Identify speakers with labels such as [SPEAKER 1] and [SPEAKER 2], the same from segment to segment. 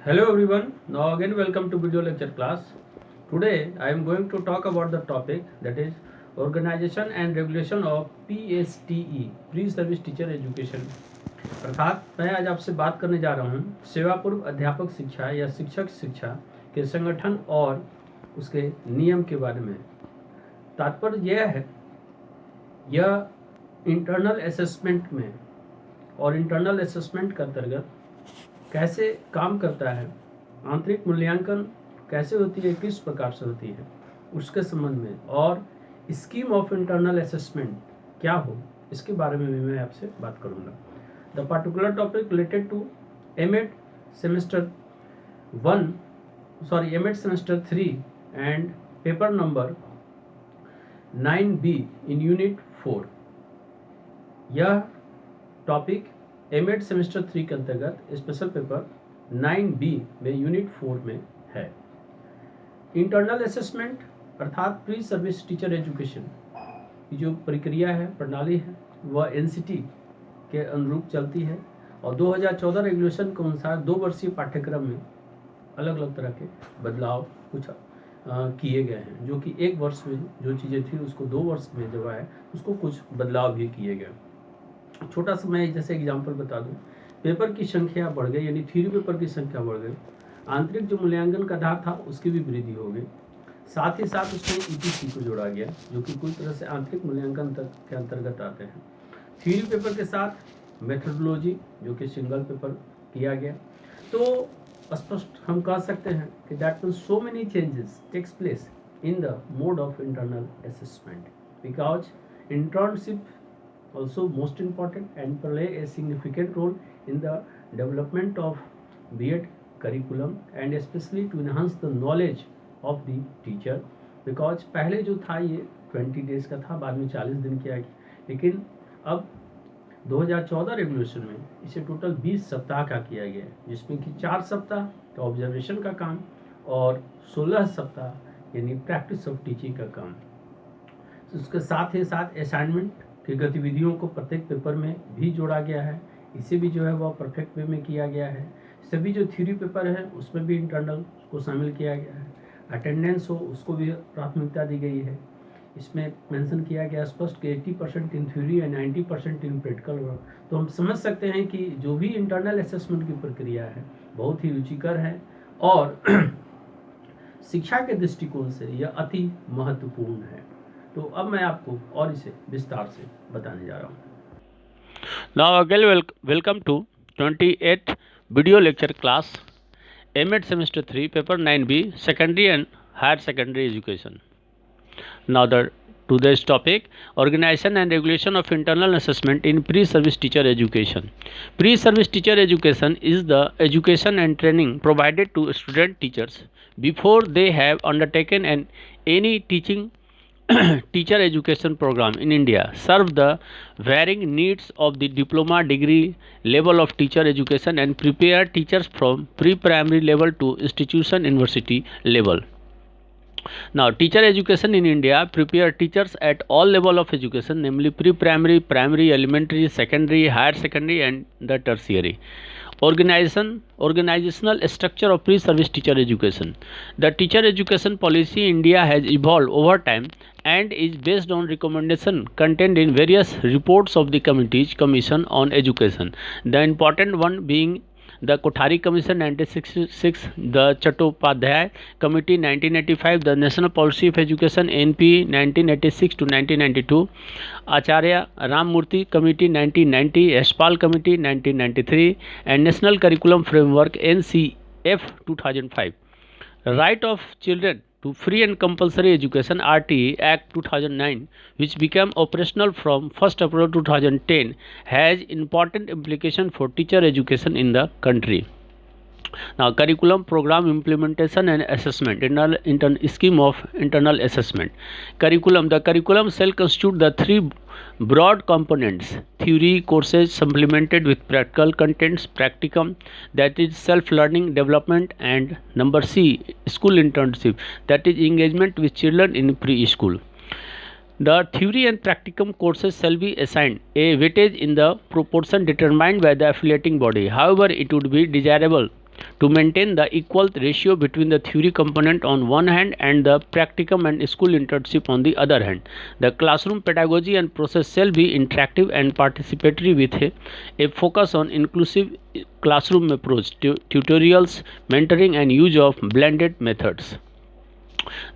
[SPEAKER 1] Hello everyone, now again welcome to video lecture class. Today I am going to talk about the topic that is Organization and Regulation of PSTE, Pre-Service Teacher Education। अर्थात मैं आज आपसे बात करने जा रहा हूँ सेवा पूर्व अध्यापक शिक्षा या शिक्षक शिक्षा के संगठन और उसके नियम के बारे में। तात्पर्य यह है, यह इंटरनल असेसमेंट में और इंटरनल असेसमेंट के अंतर्गत कैसे काम करता है, आंतरिक मूल्यांकन कैसे होती है, किस प्रकार से होती है, उसके संबंध में, और स्कीम ऑफ इंटरनल असेसमेंट क्या हो, इसके बारे में भी मैं आपसे बात करूंगा। The particular topic related to MEd semester 3 and paper number 9B in unit 4। यह टॉपिक एमएड सेमेस्टर 3 के अंतर्गत स्पेशल पेपर 9B में यूनिट 4 में है। इंटरनल असेसमेंट अर्थात प्री सर्विस टीचर एजुकेशन की जो प्रक्रिया है, प्रणाली है, वह एनसीटी के अनुरूप चलती है और 2014 रेगुलेशन के अनुसार 2 वर्षीय पाठ्यक्रम में अलग अलग तरह के बदलाव कुछ किए गए हैं, जो कि 1 वर्ष में जो चीज़ें थी उसको 2 वर्ष में जब आए उसको कुछ बदलाव भी किए गए। छोटा सा मैं जैसे एग्जांपल बता दूं, पेपर की संख्या बढ़ गई, यानी थ्योरी पेपर की संख्या बढ़ गई, आंतरिक जो मूल्यांकन का आधार था उसकी भी वृद्धि हो गई, साथ ही साथ उसमें ईटीसी को जोड़ा गया जो कि कुछ तरह से आंतरिक मूल्यांकन के अंतर्गत आते हैं। थ्योरी पेपर के साथ मेथोडोलॉजी जो कि सिंगल पेपर किया गया। तो स्पष्ट हम कह सकते हैं कि that means so many changes takes place in the mode of internal assessment because internship also most important and play a significant role in the development of B.Ed curriculum and especially to enhance the knowledge of the teacher because पहले जो था ये 20 days का था, बाद में 40 दिन किया गया, लेकिन अब 2014 रेगुलेशन में इसे टोटल 20 सप्ताह का किया गया है, जिसमें कि 4 सप्ताह का ऑब्जर्वेशन का काम और 16 सप्ताह यानी प्रैक्टिस ऑफ टीचिंग का काम। उसके साथ ही साथ असाइनमेंट की गतिविधियों को प्रत्येक पेपर में भी जोड़ा गया है, इसे भी जो है वह परफेक्ट वे में किया गया है। सभी जो थ्योरी पेपर है उसमें भी इंटरनल को शामिल किया गया है। अटेंडेंस हो उसको भी प्राथमिकता दी गई है। इसमें मेंशन किया गया स्पष्ट कि 80% in theory and 90% in practical work. तो हम समझ सकते हैं कि जो भी इंटरनल असेसमेंट की प्रक्रिया है बहुत ही रुचिकर है और शिक्षा के दृष्टिकोण से यह अति महत्वपूर्ण है। तो अब मैं आपको और इसे विस्तार से बताने जा रहा हूँ।
[SPEAKER 2] Now again welcome to 28th video lecture class MEd semester 3 paper 9B secondary and higher secondary education. Now today's topic organization and regulation of internal assessment in pre-service teacher education. Pre-service teacher education is the education and training provided to student teachers before they have undertaken any teaching teacher education program in India serve the varying needs of the diploma degree level of teacher education and prepare teachers from pre-primary level to institution university level. Now, teacher education in India prepare teachers at all level of education, namely pre-primary, primary, elementary, secondary, higher secondary, and the tertiary. Organizational structure of pre-service teacher education. The teacher education policy in India has evolved over time and is based on recommendation contained in various reports of the Commission on Education. The important one being the Kothari Commission 1966, the Chattopadhyay Committee 1985, the National Policy of Education NP 1986 to 1992, Acharya Ramamurthy Committee 1990, Yashpal Committee 1993, and National Curriculum Framework NCF 2005. Right of Children to Free and Compulsory Education RTE Act 2009, which became operational from 1st April 2010, has important implication for teacher education in the country. Now, curriculum, program implementation and assessment. Scheme of internal assessment. Curriculum. The curriculum shall constitute the 3 broad components: theory courses supplemented with practical contents, practicum, that is self-learning development, and number C, school internship, that is engagement with children in preschool. The theory and practicum courses shall be assigned a weightage in the proportion determined by the affiliating body. However, it would be desirable to maintain the equal ratio between the theory component on one hand and the practicum and school internship on the other hand. The classroom pedagogy and process shall be interactive and participatory with a focus on inclusive classroom approach, tutorials, mentoring and use of blended methods.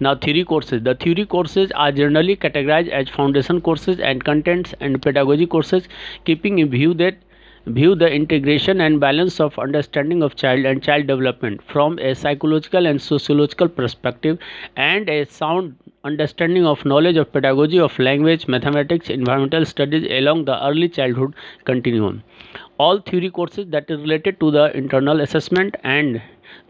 [SPEAKER 2] Now, theory courses. The theory courses are generally categorized as foundation courses and contents and pedagogy courses, keeping in view the integration and balance of understanding of child and child development from a psychological and sociological perspective, and a sound understanding of knowledge of pedagogy of language, mathematics, environmental studies along the early childhood continuum. All theory courses that is related to the internal assessment and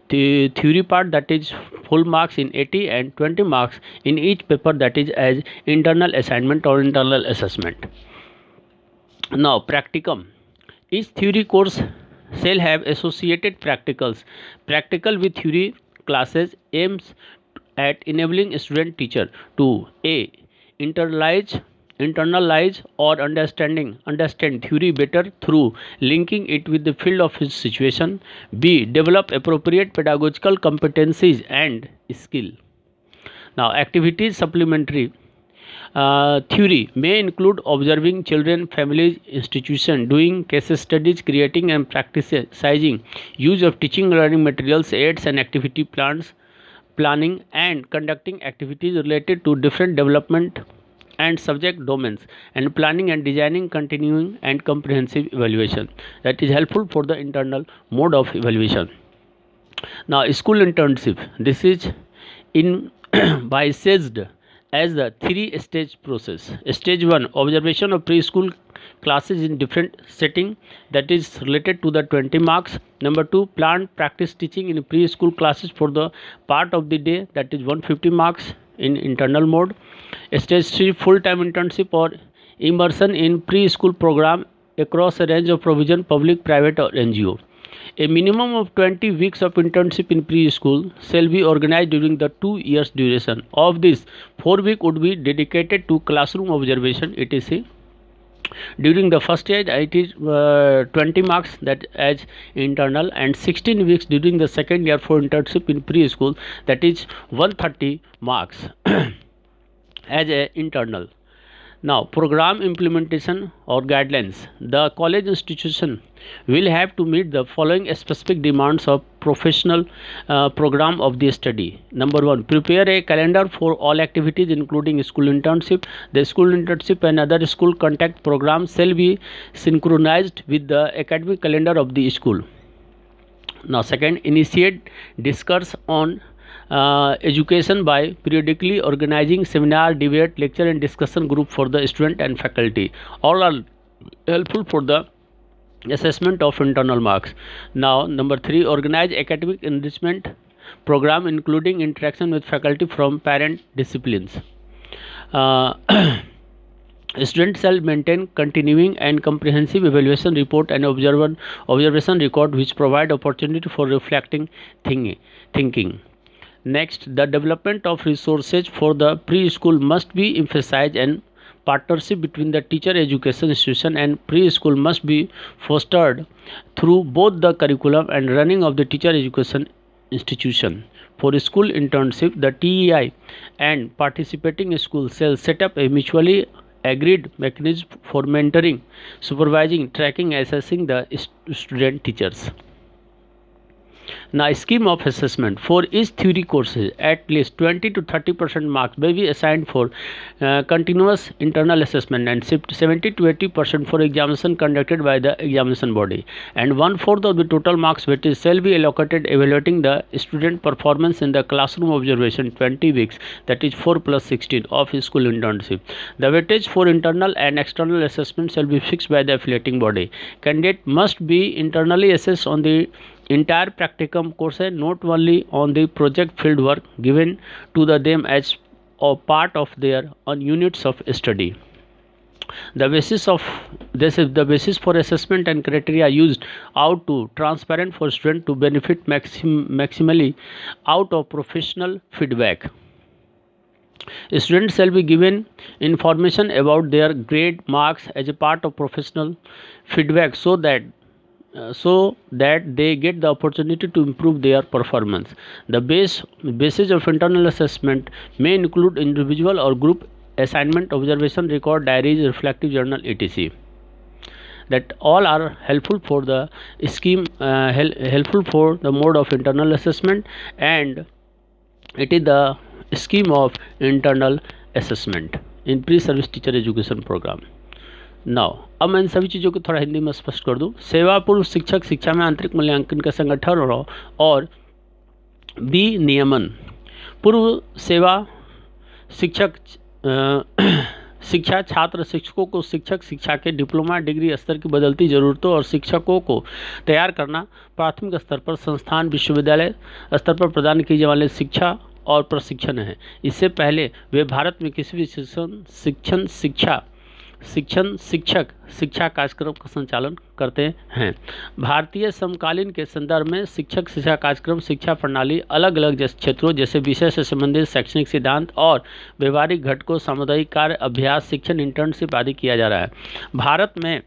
[SPEAKER 2] the theory part, that is full marks in 80 and 20 marks in each paper, that is as internal assignment or internal assessment. Now, practicum. Each theory course shall have associated practicals. Practical with theory classes aims at enabling student teacher to a internalize or understand theory better through linking it with the field of his situation, b develop appropriate pedagogical competencies and skill. Now, activities supplementary. Theory may include observing children, families, institutions, doing case studies, creating and practicing use of teaching learning materials, aids and activity plans, planning and conducting activities related to different development and subject domains, and planning and designing continuing and comprehensive evaluation that is helpful for the internal mode of evaluation. Now, school internship. This is in envisaged as the three-stage process. Stage 1, observation of preschool classes in different setting, that is related to the 20 marks. Number 2, planned practice teaching in preschool classes for the part of the day, that is 150 marks in internal mode. Stage 3, full-time internship or immersion in preschool program across a range of provision, public, private or NGO. A minimum of 20 weeks of internship in preschool shall be organized during the 2 years duration. Of this, 4 weeks would be dedicated to classroom observation etc. During the first year, it is 20 marks that as internal, and 16 weeks during the second year for internship in preschool, that is 130 marks as a internal. Now, program implementation or guidelines. The college institution will have to meet the following specific demands of professional program of the study. Number 1, prepare a calendar for all activities including school internship. The school internship and other school contact programs shall be synchronized with the academic calendar of the school. Now, second, initiate discourse on education by periodically organizing seminar, debate, lecture and discussion group for the student and faculty. All are helpful for the assessment of internal marks. Now, number 3, organize academic enrichment program including interaction with faculty from parent disciplines. Students shall maintain continuing and comprehensive evaluation report and observation record which provide opportunity for reflecting thinking. Next, the development of resources for the preschool must be emphasized, and partnership between the teacher education institution and preschool must be fostered through both the curriculum and running of the teacher education institution. For school internship, the TEI and participating schools shall set up a mutually agreed mechanism for mentoring, supervising, tracking, assessing the student teachers. Now, scheme of assessment. For each theory courses, at least 20 to 30% marks may be assigned for continuous internal assessment and 70 to 80% for examination conducted by the examination body, and 1/4 of the total marks weightage shall be allocated evaluating the student performance in the classroom observation 20 weeks, that is 4 plus 16 of school internship. The weightage for internal and external assessment shall be fixed by the affiliating body. Candidate must be internally assessed on the entire practicum course, not only on the project field work given to them as a part of their on units of study. The basis of this is the basis for assessment and criteria used out to transparent for student to benefit maximally out of professional feedback. Students shall be given information about their grade marks as a part of professional feedback so that so that they get the opportunity to improve their performance. The basis of internal assessment may include individual or group assignment, observation, record, diaries, reflective journal, etc. That all are helpful for the scheme, helpful for the mode of internal assessment, and it is the scheme of internal assessment in pre-service teacher education program. Now अब मैं इन सभी चीज़ों को थोड़ा हिंदी में स्पष्ट कर दूं। सेवा पूर्व शिक्षक शिक्षा में आंतरिक मूल्यांकन का संगठन और बी नियमन। पूर्व सेवा शिक्षक शिक्षा छात्र शिक्षकों को शिक्षक शिक्षा के डिप्लोमा डिग्री स्तर की बदलती ज़रूरतों और शिक्षकों को तैयार करना, प्राथमिक स्तर पर संस्थान विश्वविद्यालय स्तर पर प्रदान की जाने वाली शिक्षा और प्रशिक्षण है। इससे पहले वे भारत में किसी भी शिक्षक शिक्षा कार्यक्रम का संचालन करते हैं। भारतीय समकालीन के संदर्भ में शिक्षक शिक्षा कार्यक्रम शिक्षा प्रणाली अलग अलग क्षेत्रों जैसे विषय से संबंधित शैक्षणिक सिद्धांत और व्यवहारिक घटकों, सामुदायिक कार्य, अभ्यास, शिक्षण, इंटर्नशिप आदि किया जा रहा है। भारत में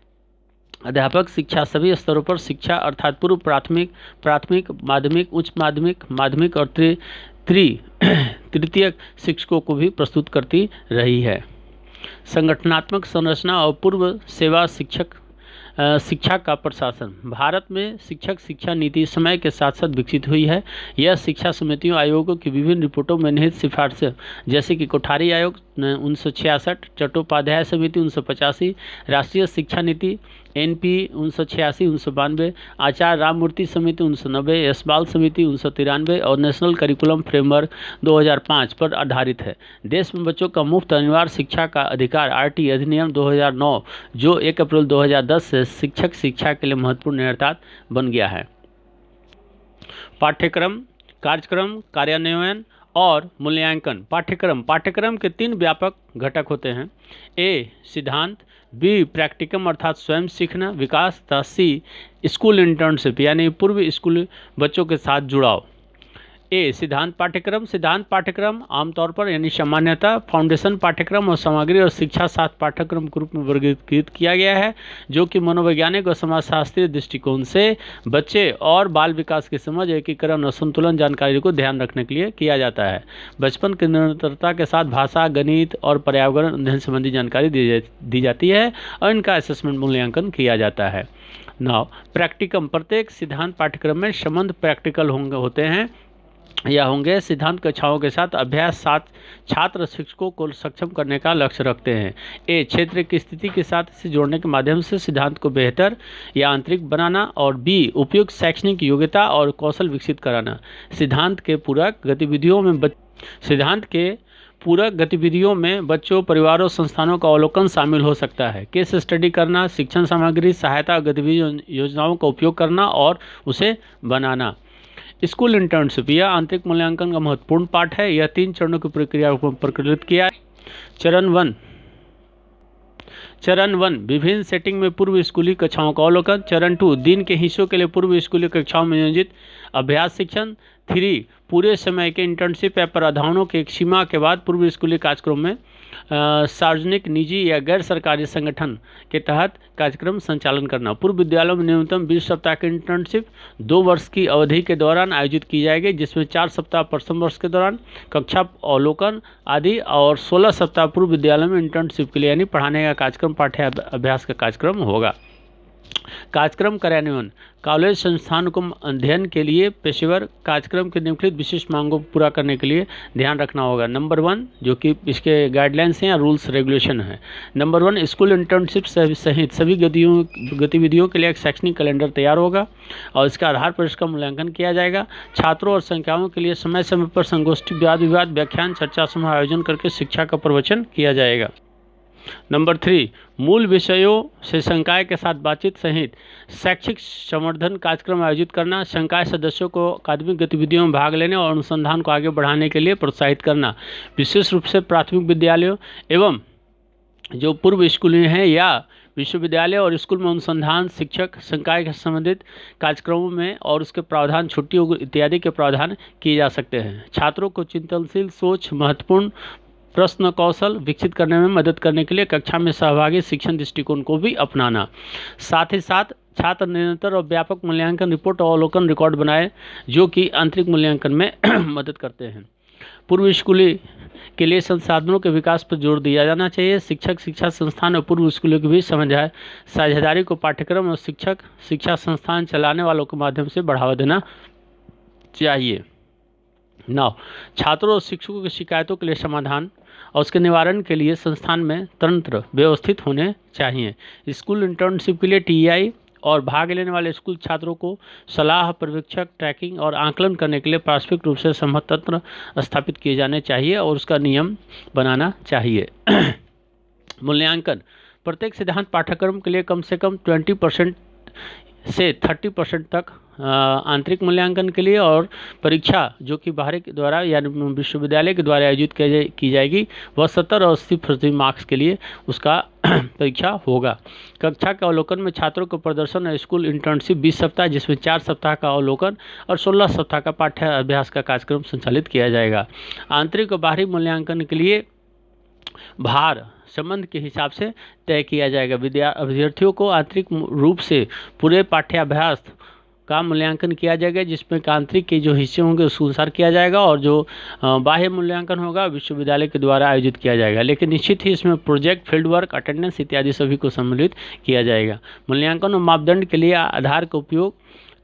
[SPEAKER 2] अध्यापक शिक्षा सभी स्तरों पर शिक्षा अर्थात पूर्व प्राथमिक, माध्यमिक, उच्च माध्यमिक और तृतीयक शिक्षकों को भी प्रस्तुत करती रही है। संगठनात्मक संरचना और पूर्व सेवा शिक्षा का प्रशासन। भारत में शिक्षक शिक्षा नीति समय के साथ साथ विकसित हुई है। यह शिक्षा समितियों, आयोगों की विभिन्न रिपोर्टों में निहित सिफारिशें जैसे कि कोठारी आयोग 1966, चट्टोपाध्याय समिति 1985, राष्ट्रीय शिक्षा नीति NP 1986, 1992, आचार्य राममूर्ति समिति 1990, यशपाल समिति 1993 और नेशनल करिकुलम फ्रेमवर्क 2005 पर आधारित है। देश में बच्चों का मुफ्त अनिवार्य शिक्षा का अधिकार RT अधिनियम 2009 जो 1 अप्रैल 2010 से शिक्षक शिक्षा के लिए महत्वपूर्ण निर्धारक बन गया है। पाठ्यक्रम, कार्यक्रम, कार्यान्वयन और मूल्यांकन। पाठ्यक्रम के 3 व्यापक घटक होते हैं। A सिद्धांत, B प्रैक्टिकम अर्थात स्वयं सीखना विकास तथा C स्कूल इंटर्नशिप यानी पूर्व स्कूल बच्चों के साथ जुड़ाव। सिद्धांत पाठ्यक्रम आमतौर पर यानी सामान्यतः फाउंडेशन पाठ्यक्रम और सामग्री और शिक्षा शास्त्र पाठ्यक्रम के रूप में वर्गीकृत किया गया है, जो कि मनोवैज्ञानिक और समाजशास्त्रीय दृष्टिकोण से बच्चे और बाल विकास की समझ, एकीकरण और संतुलन जानकारी को ध्यान रखने के लिए किया जाता है। बचपन की निरंतरता के साथ भाषा, गणित और पर्यावरण अध्ययन संबंधी जानकारी दी जाती है और इनका असेसमेंट मूल्यांकन किया जाता है। नाउ प्रैक्टिकम, प्रत्येक सिद्धांत पाठ्यक्रम में संबंध प्रैक्टिकल होते हैं या होंगे। सिद्धांत कक्षाओं के साथ अभ्यास छात्र शिक्षकों को सक्षम करने का लक्ष्य रखते हैं। क्षेत्र की स्थिति के साथ इसे जोड़ने के माध्यम से सिद्धांत को बेहतर या आंतरिक बनाना और B उपयुक्त शैक्षणिक योग्यता और कौशल विकसित कराना। सिद्धांत के पूरक गतिविधियों में बच्चों, परिवारों, संस्थानों का अवलोकन शामिल हो सकता है। केस स्टडी करना, शिक्षण सामग्री, सहायता गतिविधि योजनाओं का उपयोग करना और उसे बनाना। स्कूल इंटर्नशिप यह आंतरिक मूल्यांकन का महत्वपूर्ण पार्ट है। यह 3 चरणों की प्रक्रिया को प्रकटित किया है। चरण 1 विभिन्न सेटिंग में पूर्व स्कूली कक्षाओं का अवलोकन। चरण 2 दिन के हिस्सों के लिए पूर्व स्कूली कक्षाओं में नियोजित अभ्यास शिक्षण। 3 पूरे समय के इंटर्नशिप या प्रावधानों के एक सीमा के बाद पूर्व स्कूली कार्यक्रम में सार्वजनिक, निजी या गैर सरकारी संगठन के तहत कार्यक्रम संचालन करना। पूर्व विद्यालयों में न्यूनतम 20 सप्ताह की इंटर्नशिप 2 वर्ष की अवधि के दौरान आयोजित की जाएगी, जिसमें 4 सप्ताह प्रथम वर्ष के दौरान कक्षा अवलोकन आदि और 16 सप्ताह पूर्व विद्यालय में इंटर्नशिप के लिए यानी पढ़ाने का कार्यक्रम, पाठ्य अभ्यास का कार्यक्रम होगा। कार्यक्रम कार्यान्वयन, कॉलेज संस्थान को अध्ययन के लिए पेशेवर कार्यक्रम के निम्नलिखित विशिष्ट मांगों को पूरा करने के लिए ध्यान रखना होगा। नंबर 1 जो कि इसके गाइडलाइंस हैं या रूल्स रेगुलेशन है। नंबर 1 स्कूल इंटर्नशिप सहित सभी गतिविधियों के लिए एक शैक्षणिक कैलेंडर तैयार होगा और इसके आधार पर इसका मूल्यांकन किया जाएगा। छात्रों और संख्याओं के लिए समय समय पर संगोष्ठी, वाद विवाद, व्याख्यान, चर्चा समूह आयोजन करके शिक्षा का प्रवचन किया जाएगा। नंबर 3 मूल विषयों से संकाय के साथ बातचीत सहित शैक्षिक संवर्धन कार्यक्रम आयोजित करना। संकाय सदस्यों को अकादमिक गतिविधियों में भाग लेने और अनुसंधान को आगे बढ़ाने के लिए प्रोत्साहित करना। विशेष रूप से प्राथमिक विद्यालयों एवं जो पूर्व स्कूली हैं या विश्वविद्यालय और स्कूल में अनुसंधान, शिक्षक संकाय के संबंधित कार्यक्रमों में और उसके प्रावधान, छुट्टियों इत्यादि के प्रावधान किए जा सकते हैं। छात्रों को चिंतनशील सोच, महत्वपूर्ण प्रश्न कौशल विकसित करने में मदद करने के लिए कक्षा में सहभागी शिक्षण दृष्टिकोण को भी अपनाना। साथ ही साथ छात्र निरंतर और व्यापक मूल्यांकन रिपोर्ट और अवलोकन रिकॉर्ड बनाए जो कि आंतरिक मूल्यांकन में मदद करते हैं। पूर्व स्कूली के लिए संसाधनों के विकास पर जोर दिया जाना चाहिए। शिक्षक शिक्षा संस्थान और पूर्व स्कूलों के बीच साझेदारी को पाठ्यक्रम और शिक्षक शिक्षा संस्थान चलाने वालों के माध्यम से बढ़ावा देना चाहिए। छात्रों और शिक्षकों की शिकायतों के लिए समाधान और उसके निवारण के लिए संस्थान में तंत्र व्यवस्थित होने चाहिए। स्कूल इंटर्नशिप के लिए टीआई और भाग लेने वाले स्कूल छात्रों को सलाह, पर्यवेक्षक, ट्रैकिंग और आकलन करने के लिए पारस्परिक रूप से संबद्ध तंत्र स्थापित किए जाने चाहिए और उसका नियम बनाना चाहिए। मूल्यांकन प्रत्येक सिद्धांत पाठ्यक्रम के लिए कम से कम 20% से 30% तक आंतरिक मूल्यांकन के लिए और परीक्षा जो कि बाहरी के द्वारा यानी विश्वविद्यालय के द्वारा आयोजित की जाएगी वह 70 और 80% मार्क्स के लिए उसका परीक्षा होगा। कक्षा के अवलोकन में छात्रों के प्रदर्शन और स्कूल इंटर्नशिप 20 सप्ताह जिसमें 4 सप्ताह का अवलोकन और 16 सप्ताह का पाठ्य अभ्यास का कार्यक्रम संचालित किया जाएगा। आंतरिक और बाहरी मूल्यांकन के लिए भार संबंध के हिसाब से तय किया जाएगा। विद्यार्थियों को आंतरिक रूप से पूरे पाठ्याभ्यास का मूल्यांकन किया जाएगा जिसमें आंतरिक के जो हिस्से होंगे उसके अनुसार किया जाएगा और जो बाह्य मूल्यांकन होगा विश्वविद्यालय के द्वारा आयोजित किया जाएगा। लेकिन निश्चित ही इसमें प्रोजेक्ट, फील्ड वर्क, अटेंडेंस इत्यादि सभी को सम्मिलित किया जाएगा। मूल्यांकन और मापदंड के लिए आधार का उपयोग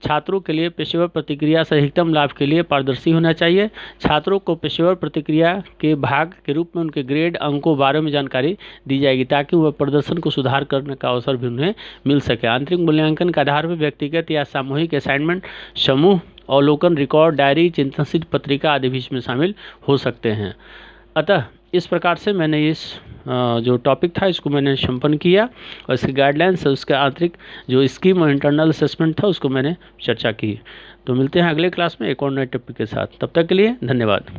[SPEAKER 2] छात्रों के लिए पेशेवर प्रतिक्रिया से अधिकतम लाभ के लिए पारदर्शी होना चाहिए। छात्रों को पेशेवर प्रतिक्रिया के भाग के रूप में उनके ग्रेड, अंकों बारे में जानकारी दी जाएगी ताकि वह प्रदर्शन को सुधार करने का अवसर भी उन्हें मिल सके। आंतरिक मूल्यांकन के आधार पर व्यक्तिगत या सामूहिक असाइनमेंट, समूह अवलोकन, रिकॉर्ड, डायरी, चिंतनशील पत्रिका आदि भी इसमें शामिल हो सकते हैं। अतः इस प्रकार से मैंने इस जो टॉपिक था इसको मैंने संपन्न किया और इसके गाइडलाइंस और उसके आंतरिक जो स्कीम और इंटरनल असेसमेंट था उसको मैंने चर्चा की। तो मिलते हैं अगले क्लास में एक और नए टॉपिक के साथ। तब तक के लिए धन्यवाद।